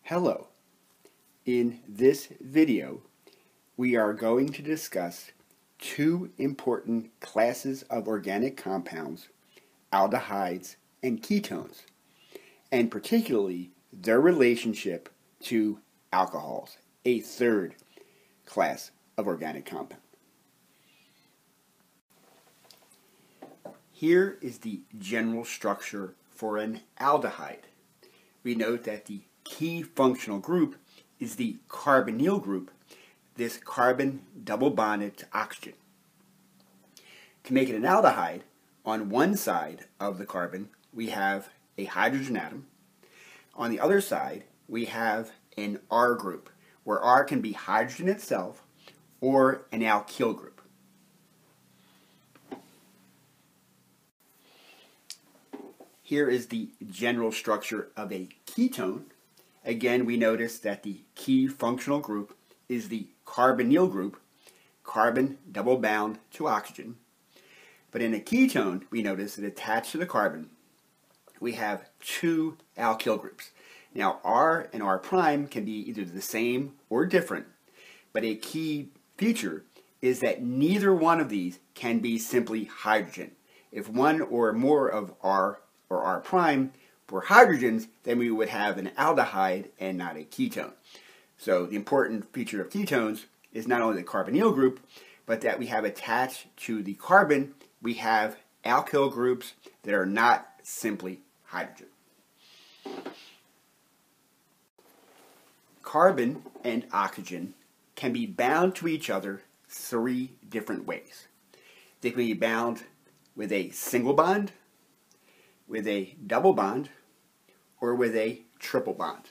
Hello. In this video, we are going to discuss two important classes of organic compounds, aldehydes and ketones, and particularly their relationship to alcohols, a third class of organic compound. Here is the general structure for an aldehyde. We note that the key functional group is the carbonyl group, this carbon double bonded to oxygen. To make it an aldehyde, on one side of the carbon we have a hydrogen atom. On the other side we have an R group, where R can be hydrogen itself or an alkyl group. Here is the general structure of a ketone. Again, we notice that the key functional group is the carbonyl group, carbon double bound to oxygen. But in a ketone, we notice that attached to the carbon, we have two alkyl groups. Now, R and R prime can be either the same or different, but a key feature is that neither one of these can be simply hydrogen. If one or more of R or R prime were hydrogens, then we would have an aldehyde and not a ketone. So the important feature of ketones is not only the carbonyl group, but that we have attached to the carbon, we have alkyl groups that are not simply hydrogen. Carbon and oxygen can be bound to each other three different ways. They can be bound with a single bond, with a double bond, or with a triple bond.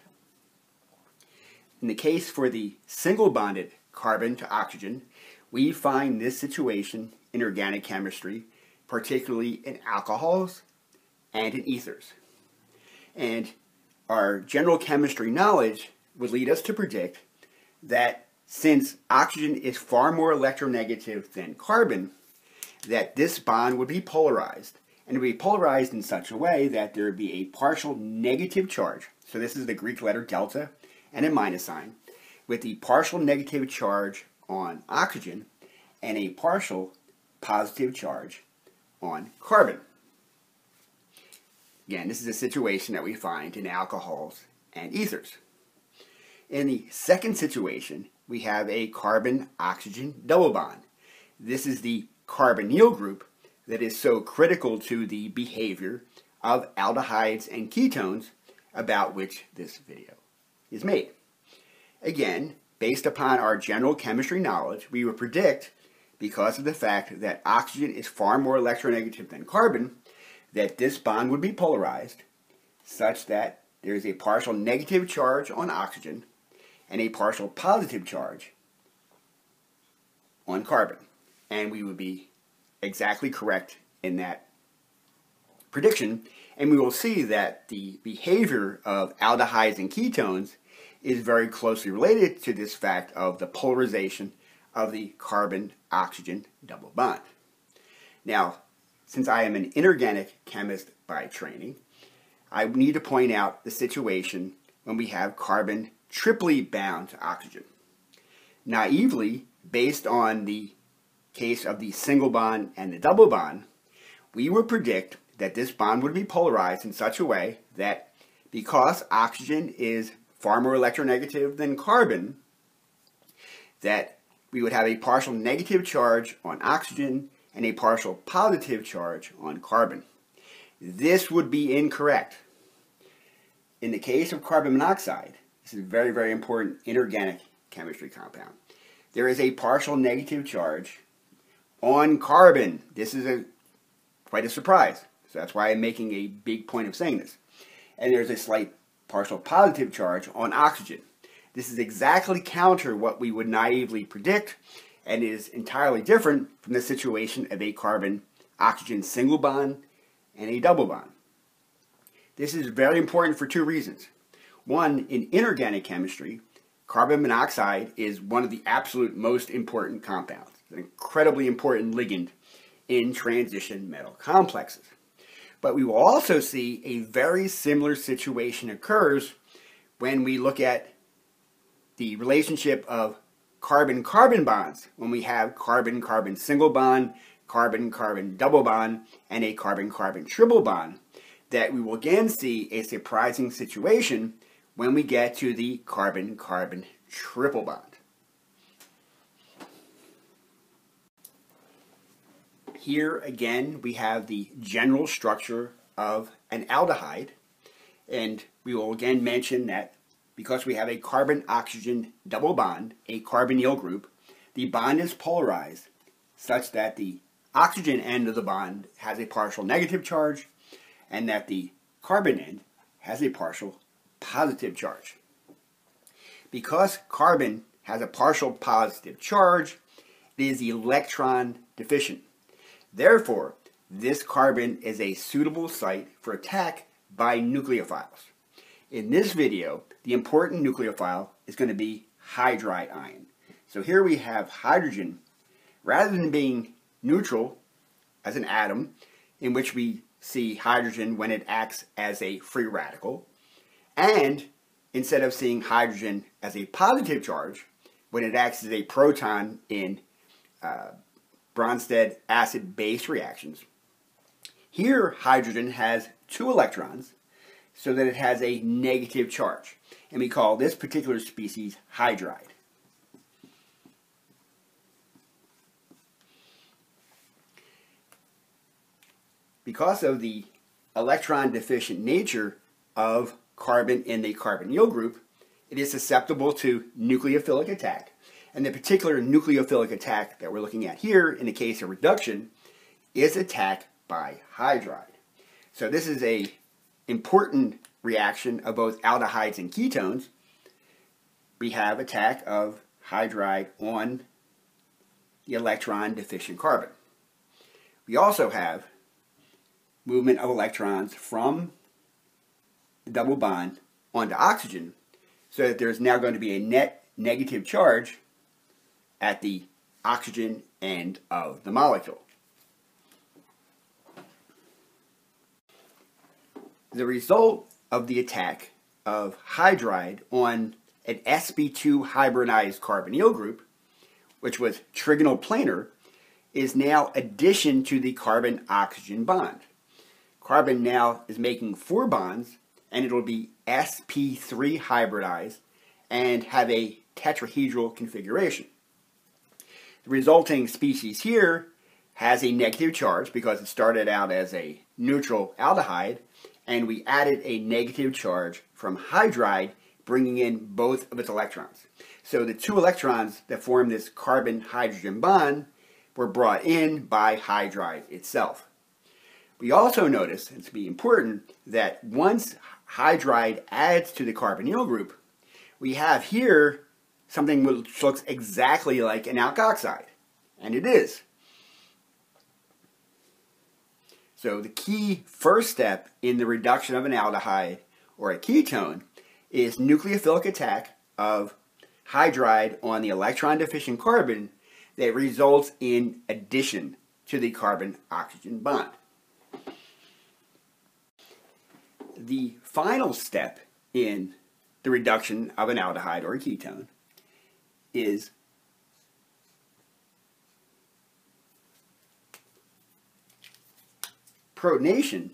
In the case for the single bonded carbon to oxygen, we find this situation in organic chemistry, particularly in alcohols and in ethers. And our general chemistry knowledge would lead us to predict that since oxygen is far more electronegative than carbon, that this bond would be polarized. And it would be polarized in such a way that there would be a partial negative charge. So this is the Greek letter delta and a minus sign, with the partial negative charge on oxygen and a partial positive charge on carbon. Again, this is a situation that we find in alcohols and ethers. In the second situation, we have a carbon-oxygen double bond. This is the carbonyl group that is so critical to the behavior of aldehydes and ketones, about which this video is made. Again, based upon our general chemistry knowledge, we would predict, because of the fact that oxygen is far more electronegative than carbon, that this bond would be polarized such that there is a partial negative charge on oxygen and a partial positive charge on carbon. And we would be exactly correct in that prediction, and we will see that the behavior of aldehydes and ketones is very closely related to this fact of the polarization of the carbon-oxygen double bond. Now, since I am an inorganic chemist by training, I need to point out the situation when we have carbon triply bound to oxygen. Naively, based on the case of the single bond and the double bond, we would predict that this bond would be polarized in such a way that because oxygen is far more electronegative than carbon, that we would have a partial negative charge on oxygen and a partial positive charge on carbon. This would be incorrect. In the case of carbon monoxide, this is a very, very important inorganic chemistry compound, there is a partial negative charge on carbon. This is quite a surprise. So that's why I'm making a big point of saying this. And there's a slight partial positive charge on oxygen. This is exactly counter what we would naively predict, and is entirely different from the situation of a carbon-oxygen single bond and a double bond. This is very important for two reasons. One, in inorganic chemistry, carbon monoxide is one of the absolute most important compounds. An incredibly important ligand in transition metal complexes. But we will also see a very similar situation occurs when we look at the relationship of carbon-carbon bonds, when we have carbon-carbon single bond, carbon-carbon double bond, and a carbon-carbon triple bond, that we will again see a surprising situation when we get to the carbon-carbon triple bond. Here again we have the general structure of an aldehyde, and we will again mention that because we have a carbon-oxygen double bond, a carbonyl group, the bond is polarized such that the oxygen end of the bond has a partial negative charge and that the carbon end has a partial positive charge. Because carbon has a partial positive charge, it is electron deficient. Therefore, this carbon is a suitable site for attack by nucleophiles. In this video, the important nucleophile is going to be hydride ion. So here we have hydrogen, rather than being neutral as an atom, in which we see hydrogen when it acts as a free radical, and instead of seeing hydrogen as a positive charge, when it acts as a proton in Bronsted acid-base reactions. Here, hydrogen has 2 electrons, so that it has a negative charge, and we call this particular species hydride. Because of the electron-deficient nature of carbon in the carbonyl group, it is susceptible to nucleophilic attack. And the particular nucleophilic attack that we're looking at here, in the case of reduction, is attack by hydride. So this is an important reaction of both aldehydes and ketones. We have attack of hydride on the electron-deficient carbon. We also have movement of electrons from the double bond onto oxygen, so that there's now going to be a net negative charge at the oxygen end of the molecule. The result of the attack of hydride on an sp2 hybridized carbonyl group, which was trigonal planar, is now addition to the carbon-oxygen bond. Carbon now is making 4 bonds, and it will be sp3 hybridized and have a tetrahedral configuration. The resulting species here has a negative charge because it started out as a neutral aldehyde, and we added a negative charge from hydride, bringing in both of its electrons. So the 2 electrons that form this carbon-hydrogen bond were brought in by hydride itself. We also notice, and to be important, that once hydride adds to the carbonyl group, we have here something which looks exactly like an alkoxide, and it is. So the key first step in the reduction of an aldehyde or a ketone is nucleophilic attack of hydride on the electron-deficient carbon that results in addition to the carbon-oxygen bond. The final step in the reduction of an aldehyde or a ketone is protonation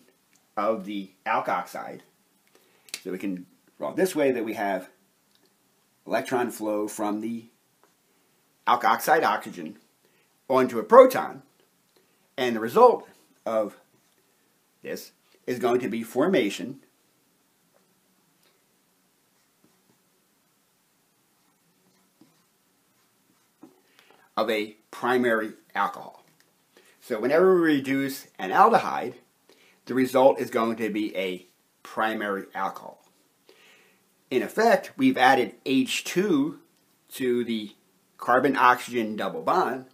of the alkoxide. So we can draw it this way, that we have electron flow from the alkoxide oxygen onto a proton, and the result of this is going to be formation of a primary alcohol. So whenever we reduce an aldehyde, the result is going to be a primary alcohol. In effect, we've added H2 to the carbon-oxygen double bond,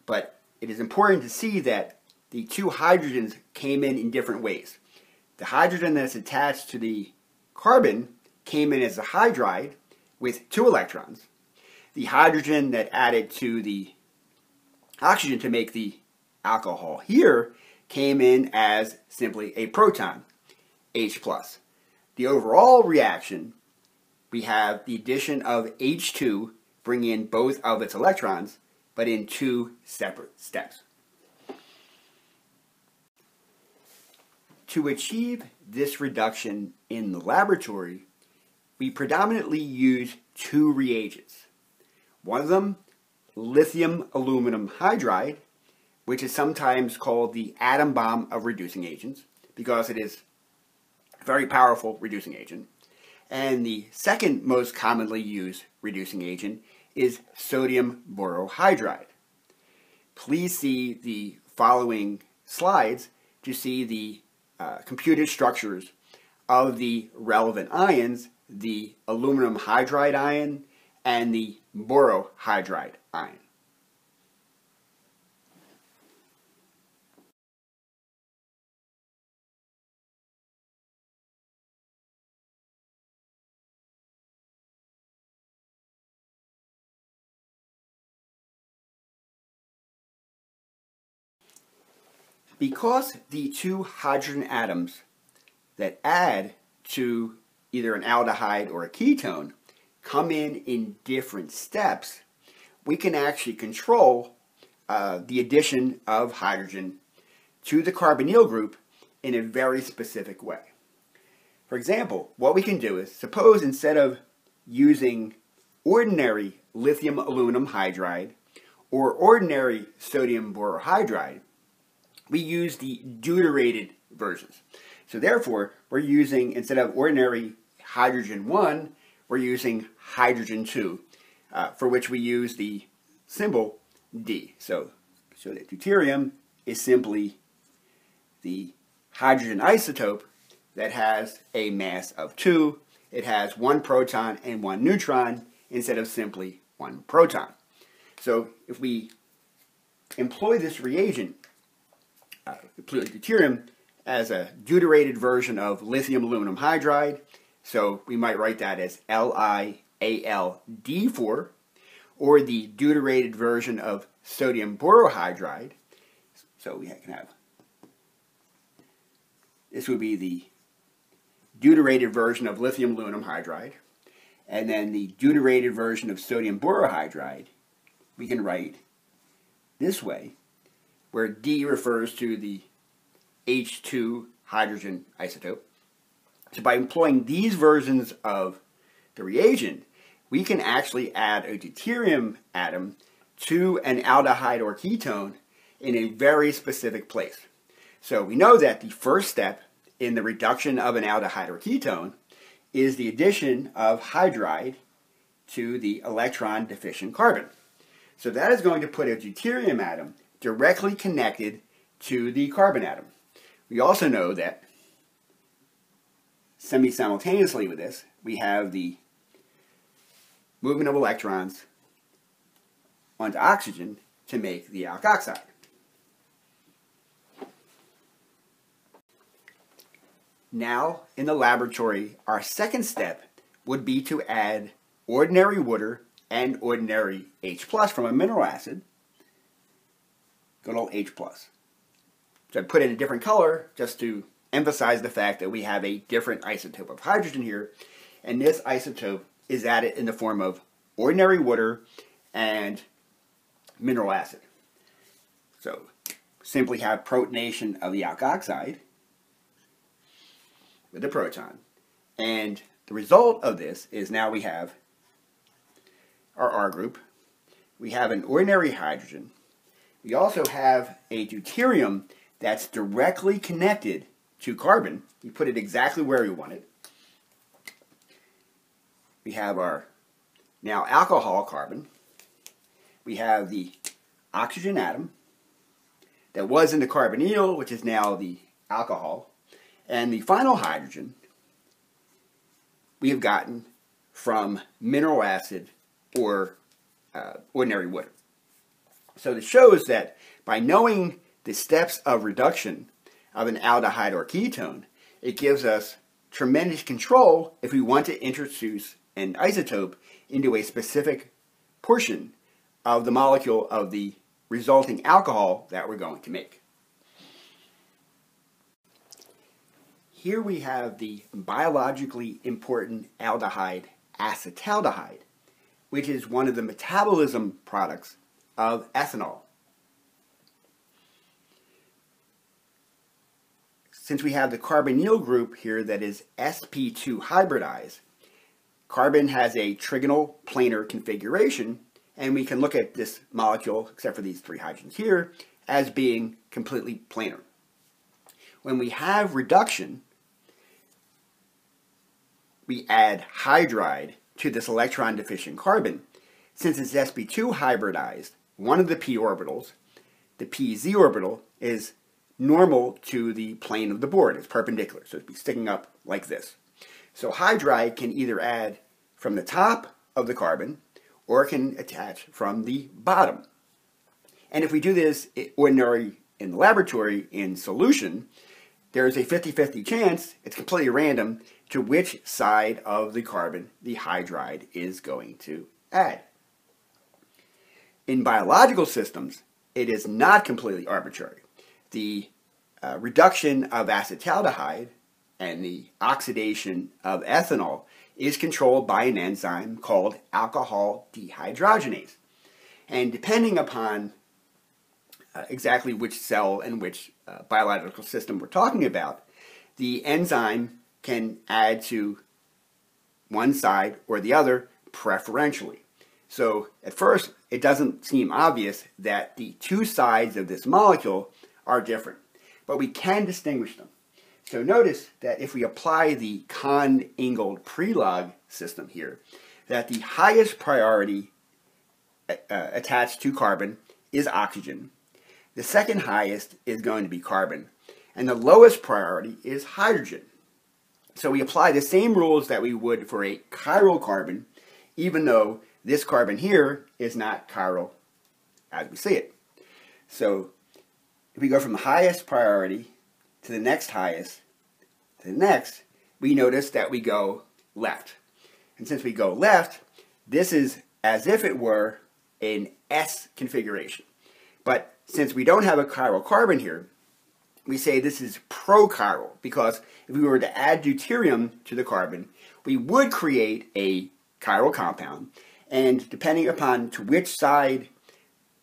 but it is important to see that the 2 hydrogens came in different ways. The hydrogen that's attached to the carbon came in as a hydride with 2 electrons. The hydrogen that added to the oxygen to make the alcohol here came in as simply a proton, H+. The overall reaction we have the addition of H2 bringing in both of its electrons, but in two separate steps. To achieve this reduction in the laboratory, we predominantly use two reagents. One of them, lithium aluminum hydride, which is sometimes called the atom bomb of reducing agents because it is a very powerful reducing agent. And the second most commonly used reducing agent is sodium borohydride. Please see the following slides to see the computed structures of the relevant ions, the aluminum hydride ion and the borohydride ion. Because the two hydrogen atoms that add to either an aldehyde or a ketone come in different steps, we can actually control the addition of hydrogen to the carbonyl group in a very specific way. For example, what we can do is, suppose instead of using ordinary lithium aluminum hydride or ordinary sodium borohydride, we use the deuterated versions. So therefore, we're using, instead of ordinary hydrogen 1, we're using hydrogen 2, for which we use the symbol D. So that deuterium is simply the hydrogen isotope that has a mass of 2. It has 1 proton and 1 neutron instead of simply 1 proton. So if we employ this reagent, deuterium, as a deuterated version of lithium aluminum hydride, so we might write that as LiAlD4, or the deuterated version of sodium borohydride, so we can have, this would be the deuterated version of lithium aluminum hydride, and then the deuterated version of sodium borohydride, we can write this way, where D refers to the H2 hydrogen isotope. So by employing these versions of the reagent, we can actually add a deuterium atom to an aldehyde or ketone in a very specific place. So we know that the first step in the reduction of an aldehyde or ketone is the addition of hydride to the electron deficient carbon. So that is going to put a deuterium atom directly connected to the carbon atom. We also know that semi-simultaneously with this, we have the movement of electrons onto oxygen to make the alkoxide. Now, in the laboratory, our second step would be to add ordinary water and ordinary H+ from a mineral acid, good old H+. So I put in a different color just to emphasize the fact that we have a different isotope of hydrogen here, and this isotope is added in the form of ordinary water and mineral acid. So simply have protonation of the alkoxide with the proton, and the result of this is now we have our R group, we have an ordinary hydrogen, we also have a deuterium that's directly connected to carbon. We put it exactly where we want it. We have our now alcohol carbon. We have the oxygen atom that was in the carbonyl, which is now the alcohol. And the final hydrogen we have gotten from mineral acid or ordinary water. So this shows that by knowing the steps of reduction of an aldehyde or ketone, it gives us tremendous control if we want to introduce an isotope into a specific portion of the molecule of the resulting alcohol that we're going to make. Here we have the biologically important aldehyde acetaldehyde, which is one of the metabolism products of ethanol. Since we have the carbonyl group here that is sp2 hybridized, carbon has a trigonal planar configuration, and we can look at this molecule, except for these 3 hydrogens here, as being completely planar. When we have reduction, we add hydride to this electron deficient carbon. Since it's sp2 hybridized, one of the p orbitals, the pz orbital, is normal to the plane of the board. It's perpendicular, so it'd be sticking up like this. So hydride can either add from the top of the carbon or it can attach from the bottom. And if we do this ordinary in the laboratory in solution, there's a 50-50 chance, it's completely random, to which side of the carbon the hydride is going to add. In biological systems, it is not completely arbitrary. The reduction of acetaldehyde and the oxidation of ethanol is controlled by an enzyme called alcohol dehydrogenase. And depending upon exactly which cell and which biological system we're talking about, the enzyme can add to one side or the other preferentially. So at first, it doesn't seem obvious that the 2 sides of this molecule are different, but we can distinguish them. So notice that if we apply the Kahn-Ingold Prelog system here, that the highest priority attached to carbon is oxygen. The second highest is going to be carbon, and the lowest priority is hydrogen. So we apply the same rules that we would for a chiral carbon, even though this carbon here is not chiral as we see it. So if we go from the highest priority to the next highest to the next, we notice that we go left. And since we go left, this is as if it were an S configuration. But since we don't have a chiral carbon here, we say this is pro-chiral, because if we were to add deuterium to the carbon, we would create a chiral compound, and depending upon to which side,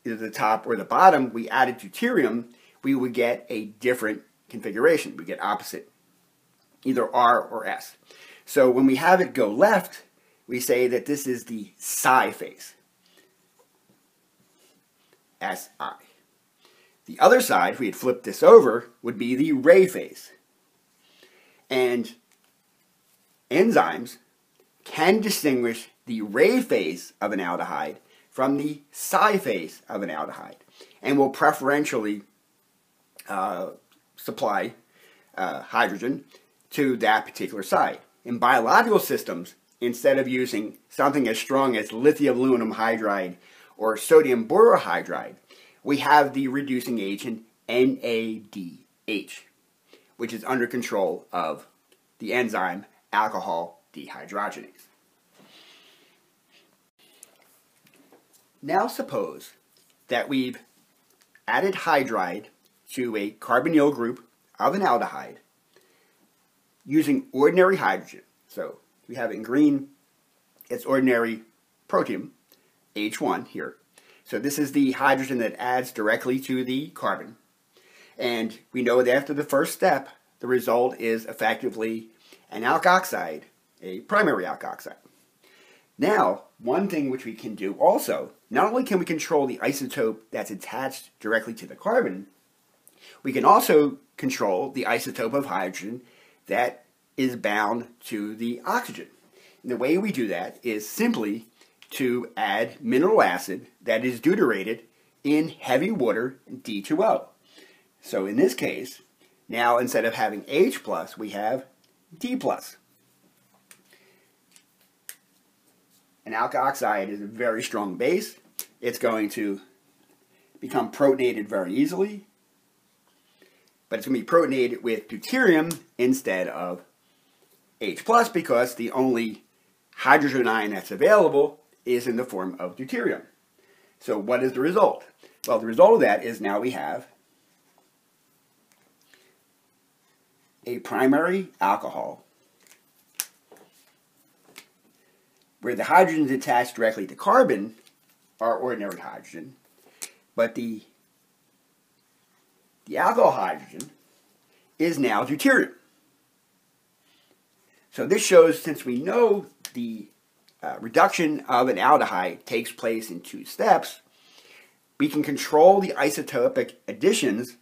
either the top or the bottom, we added deuterium, we would get a different configuration. We get opposite, either R or S. So when we have it go left, we say that this is the psi phase, Si. The other side, if we had flipped this over, would be the Ray phase. And enzymes can distinguish the Ray phase of an aldehyde from the psi phase of an aldehyde, and will preferentially supply hydrogen to that particular side. In biological systems, instead of using something as strong as lithium aluminum hydride or sodium borohydride, we have the reducing agent NADH, which is under control of the enzyme alcohol dehydrogenase. Now suppose that we've added hydride to a carbonyl group of an aldehyde using ordinary hydrogen. So we have it in green, it's ordinary protium, H1 here. So this is the hydrogen that adds directly to the carbon. And we know that after the first step, the result is effectively an alkoxide, a primary alkoxide. Now, one thing which we can do also, not only can we control the isotope that's attached directly to the carbon, we can also control the isotope of hydrogen that is bound to the oxygen. And the way we do that is simply to add mineral acid that is deuterated in heavy water, D2O. So in this case, now instead of having H+, we have D+. An alkoxide is a very strong base. It's going to become protonated very easily, but it's going to be protonated with deuterium instead of H+, because the only hydrogen ion that's available is in the form of deuterium. So what is the result? Well, the result of that is now we have a primary alcohol where the hydrogen is attached directly to carbon are ordinary hydrogen, but the alcohol hydrogen is now deuterium. So this shows, since we know the reduction of an aldehyde takes place in 2 steps, we can control the isotopic additions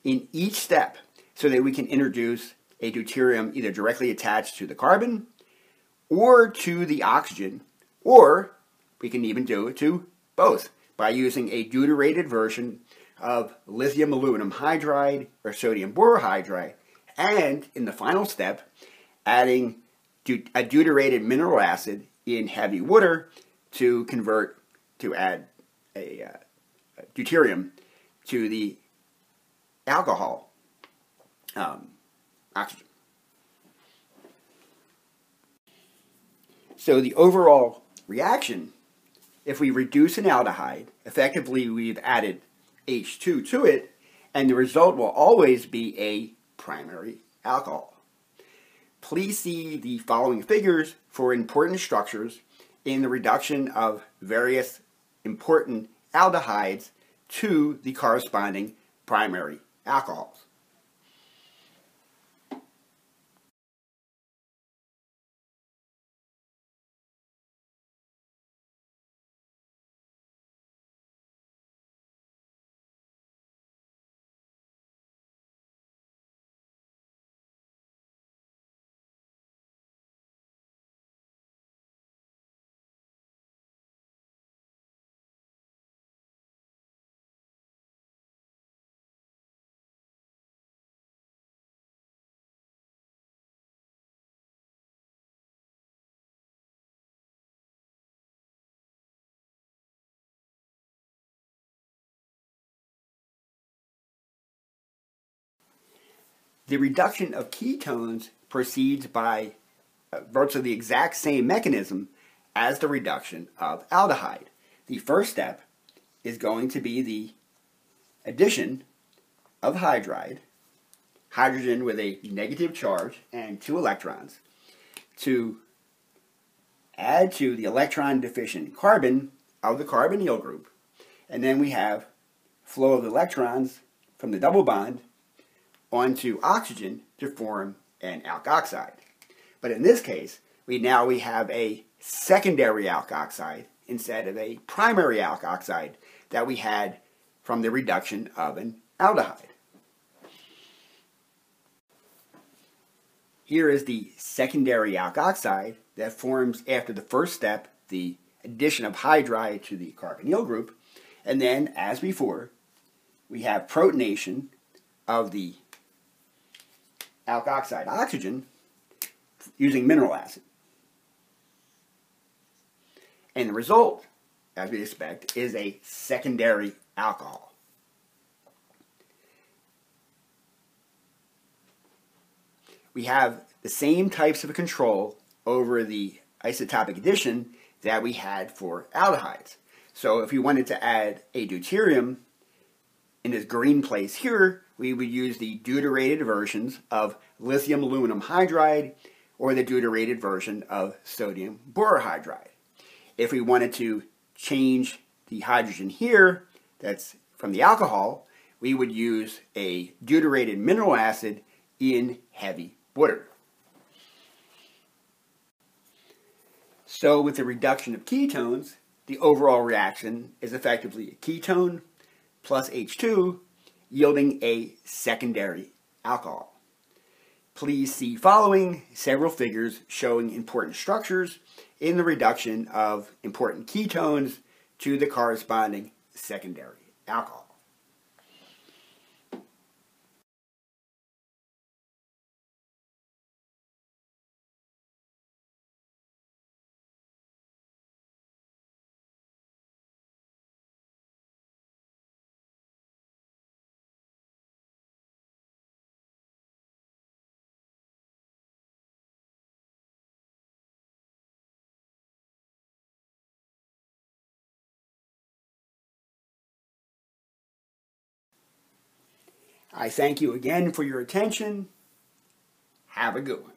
in each step so that we can introduce a deuterium either directly attached to the carbon or to the oxygen, or we can even do it to both by using a deuterated version of lithium aluminum hydride or sodium borohydride, and in the final step adding a deuterated mineral acid in heavy water to add a deuterium to the alcohol oxygen. So the overall reaction, if we reduce an aldehyde, effectively we've added H2 to it, and the result will always be a primary alcohol. Please see the following figures for important structures in the reduction of various important aldehydes to the corresponding primary alcohols. The reduction of ketones proceeds by virtually the exact same mechanism as the reduction of aldehyde. The first step is going to be the addition of hydride, hydrogen with a negative charge and 2 electrons, to add to the electron deficient carbon of the carbonyl group, and then we have flow of electrons from the double bond onto oxygen to form an alkoxide. But in this case, we have a secondary alkoxide instead of a primary alkoxide that we had from the reduction of an aldehyde. Here is the secondary alkoxide that forms after the first step, the addition of hydride to the carbonyl group, and then, as before, we have protonation of the alkoxide oxygen using mineral acid. And the result, as we expect, is a secondary alcohol. We have the same types of control over the isotopic addition that we had for aldehydes. So if we wanted to add a deuterium in this green place here, we would use the deuterated versions of lithium aluminum hydride or the deuterated version of sodium borohydride. If we wanted to change the hydrogen here, that's from the alcohol, we would use a deuterated mineral acid in heavy water. So with the reduction of ketones, the overall reaction is effectively a ketone plus H2 yielding a secondary alcohol. Please see following several figures showing important structures in the reduction of important ketones to the corresponding secondary alcohol. I thank you again for your attention. Have a good one.